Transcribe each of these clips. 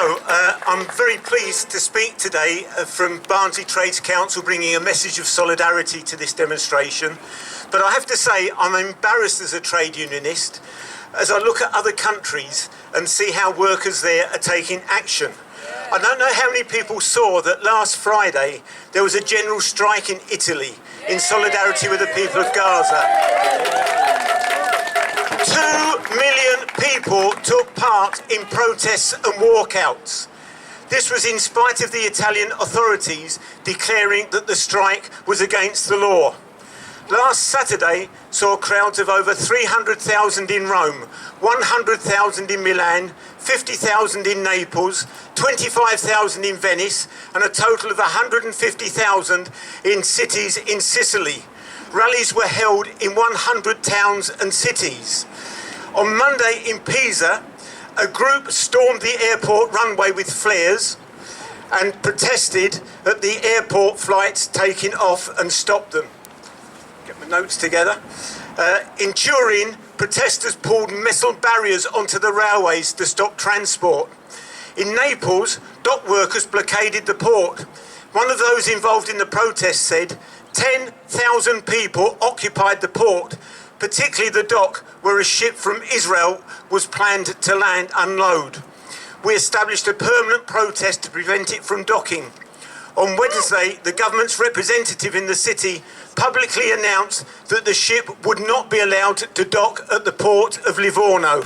I'm very pleased to speak today from Barnsley Trades Council, bringing a message of solidarity to this demonstration. But I have to say I'm embarrassed as a trade unionist as I look at other countries and see how workers there are taking action. I don't know how many people saw that last Friday there was a general strike in Italy in solidarity with the people of Gaza. 2 million people took part in protests and walkouts. This was in spite of the Italian authorities declaring that the strike was against the law. Last Saturday saw crowds of over 300,000 in Rome, 100,000 in Milan, 50,000 in Naples, 25,000 in Venice, and a total of 150,000 in cities in Sicily. Rallies were held in 100 towns and cities. On Monday in Pisa, a group stormed the airport runway with flares and protested at the airport flights taking off and stopped them. Get my notes together. In Turin, protesters pulled metal barriers onto the railways to stop transport. In Naples, dock workers blockaded the port. One of those involved in the protest said 10,000 people occupied the port, particularly the dock where a ship from Israel was planned to land unload. We established a permanent protest to prevent it from docking. On Wednesday, the government's representative in the city publicly announced that the ship would not be allowed to dock at the port of Livorno.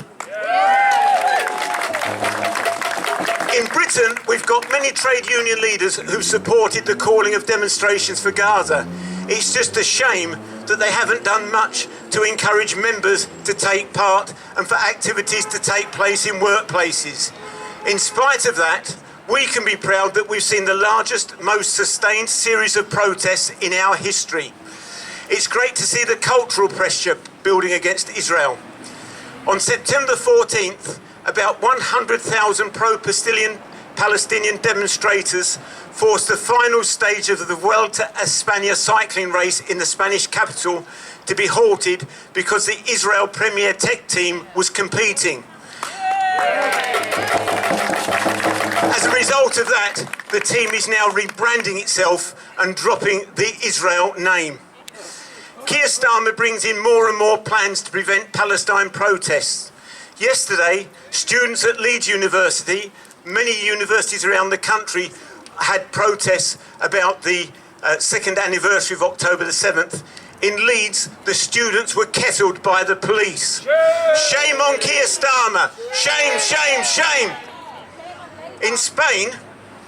In Britain, we've got many trade union leaders who've supported the calling of demonstrations for Gaza. It's just a shame that they haven't done much to encourage members to take part and for activities to take place in workplaces. In spite of that, we can be proud that we've seen the largest, most sustained series of protests in our history. It's great to see the cultural pressure building against Israel. On September 14th, about 100,000 pro-Palestinian demonstrators forced the final stage of the Vuelta a España cycling race in the Spanish capital to be halted because the Israel Premier Tech team was competing. As a result of that, the team is now rebranding itself and dropping the Israel name. Keir Starmer brings in more and more plans to prevent Palestine protests. Yesterday, students at Leeds University, many universities around the country, had protests about the second anniversary of October the 7th. In Leeds, the students were kettled by the police. Shame on Keir Starmer. Shame, shame, shame. In Spain,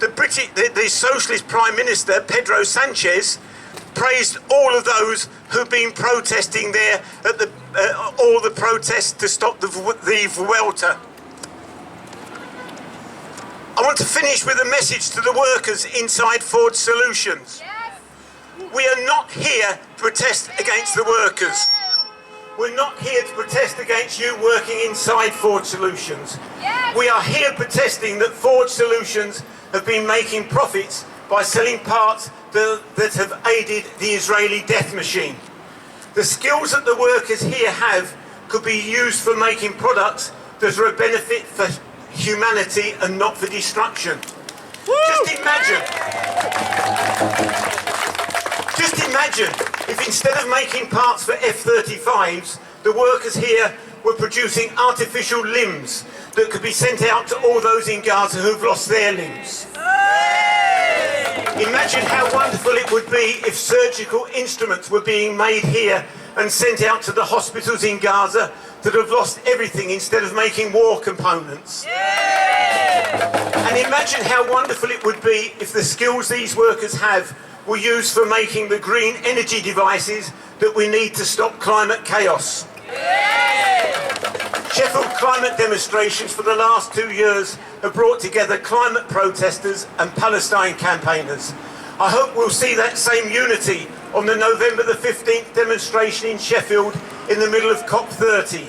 the Socialist Prime Minister, Pedro Sanchez, praised all of those who've been protesting there at all the protests to stop the Vuelta. I want to finish with a message to the workers inside Ford Solutions. Yes. We are not here to protest against the workers. We're not here to protest against you working inside Ford Solutions. Yes. We are here protesting that Ford Solutions have been making profits by selling parts that have aided the Israeli death machine. The skills that the workers here have could be used for making products that are a benefit for humanity and not for destruction. Woo! Just imagine if instead of making parts for F-35s, the workers here were producing artificial limbs that could be sent out to all those in Gaza who've lost their limbs. Imagine how wonderful it would be if surgical instruments were being made here and sent out to the hospitals in Gaza that have lost everything instead of making war components. And imagine how wonderful it would be if the skills these workers have were used for making the green energy devices that we need to stop climate chaos. Sheffield climate demonstrations for the last 2 years have brought together climate protesters and Palestine campaigners. I hope we'll see that same unity on the November the 15th demonstration in Sheffield in the middle of COP30.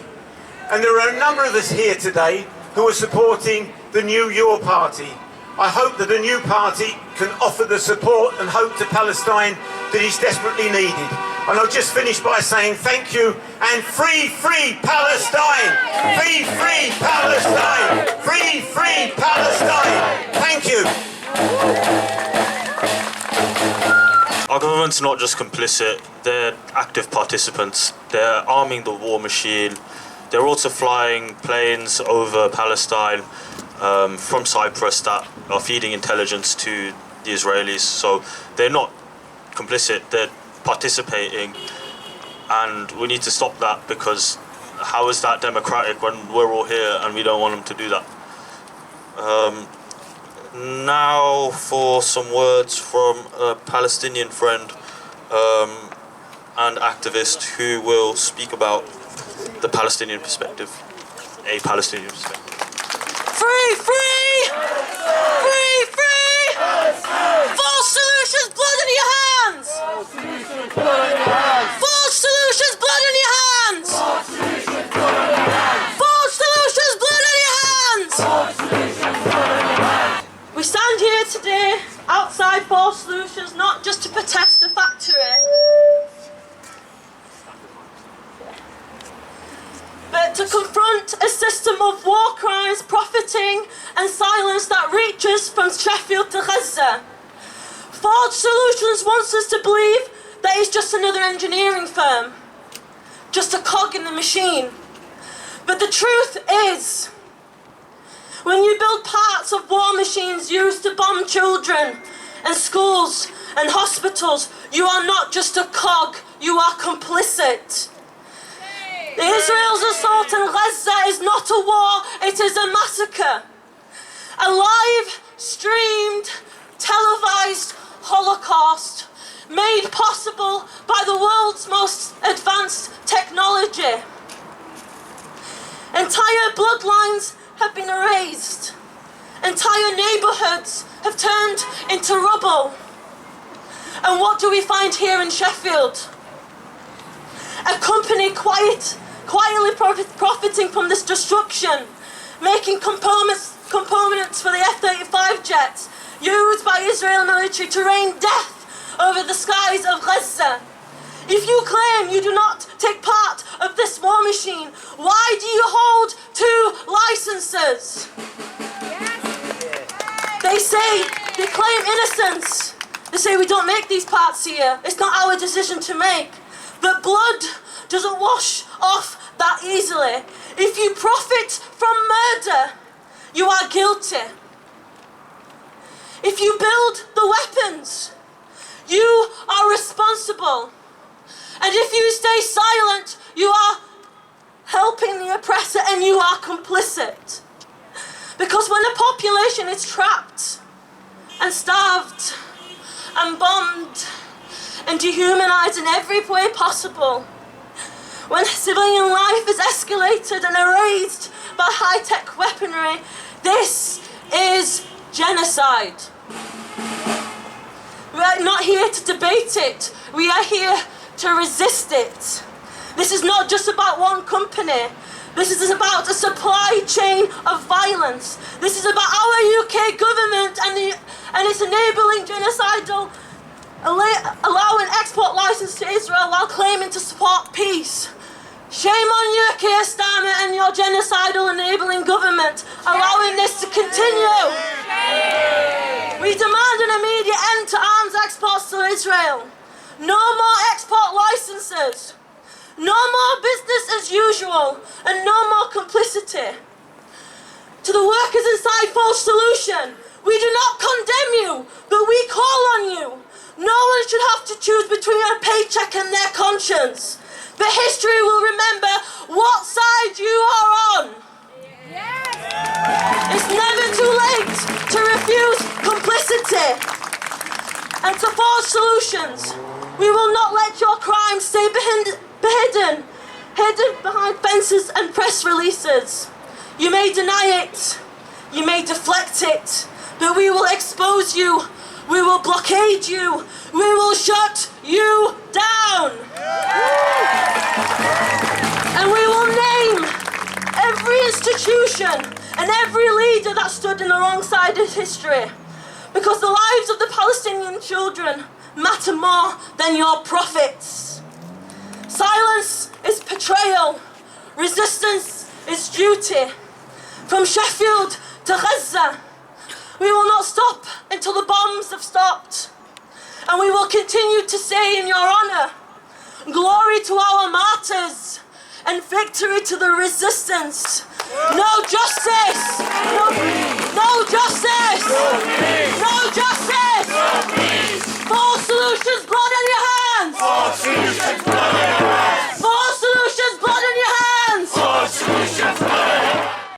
And there are a number of us here today who are supporting the new Your Party. I hope that a new party can offer the support and hope to Palestine that is desperately needed. And I'll just finish by saying thank you and free, free Palestine! Free, free Palestine! Free, free Palestine! it's not just complicit, they're active participants. They're arming the war machine. They're also flying planes over Palestine from Cyprus that are feeding intelligence to the Israelis. So they're not complicit, they're participating, and we need to stop that, because how is that democratic when we're all here and we don't want them to do that? Now for some words from a Palestinian friend and activist who will speak about the Palestinian perspective, a Palestinian perspective. Free, free! Free, free! False solutions, blood in your hands! False solutions, blood in your hands! False solutions, blood in your hands! We stand here today outside False Solutions not just to protest a factory, but to confront a system of war crimes, profiting and silence that reaches from Sheffield to Gaza. False Solutions wants us to believe that it's just another engineering firm, just a cog in the machine. But the truth is, when you build parts of war machines used to bomb children and schools and hospitals, you are not just a cog, you are complicit. Israel's assault on Gaza is not a war, it is a massacre. A live, streamed, televised Holocaust made possible by the world's most advanced technology. Entire bloodlines have been erased. Entire neighbourhoods have turned into rubble. And what do we find here in Sheffield? A company quietly profiting from this destruction, making components for the F-35 jets used by Israel military to rain death over the skies of Gaza. If you claim you do not take part of this war machine, why do you hold 2 licenses? They claim innocence. They say we don't make these parts here. It's not our decision to make. But blood doesn't wash off that easily. If you profit from murder, you are guilty. If you build the weapons, you are responsible. And if you stay silent, you are helping the oppressor and you are complicit. Because when a population is trapped and starved and bombed and dehumanized in every way possible, when civilian life is escalated and erased by high-tech weaponry, this is genocide. We are not here to debate it. We are here to resist it. This is not just about one company. This is about a supply chain of violence. This is about our UK government and its enabling genocidal, allowing export license to Israel while claiming to support peace. Shame on you, Keir Starmer, and your genocidal enabling government, allowing this to continue. We demand an immediate end to arms exports to Israel. No more export licenses. No more business as usual, and no more complicity. To the workers inside False Solution, we do not condemn you, but we call on you. No one should have to choose between a paycheck and their conscience. But history will remember what side you are on. Yes. It's never too late to refuse complicity. And to False Solutions, we will not let your crimes stay hidden behind fences and press releases. You may deny it, you may deflect it, but we will expose you, we will blockade you, we will shut you down. And we will name every institution and every leader that stood in the wrong side of history, because the lives of the Palestinian children matter more than your profits. Silence is betrayal. Resistance is duty. From Sheffield to Gaza, we will not stop until the bombs have stopped. And we will continue to say in your honor, glory to our martyrs and victory to the resistance. No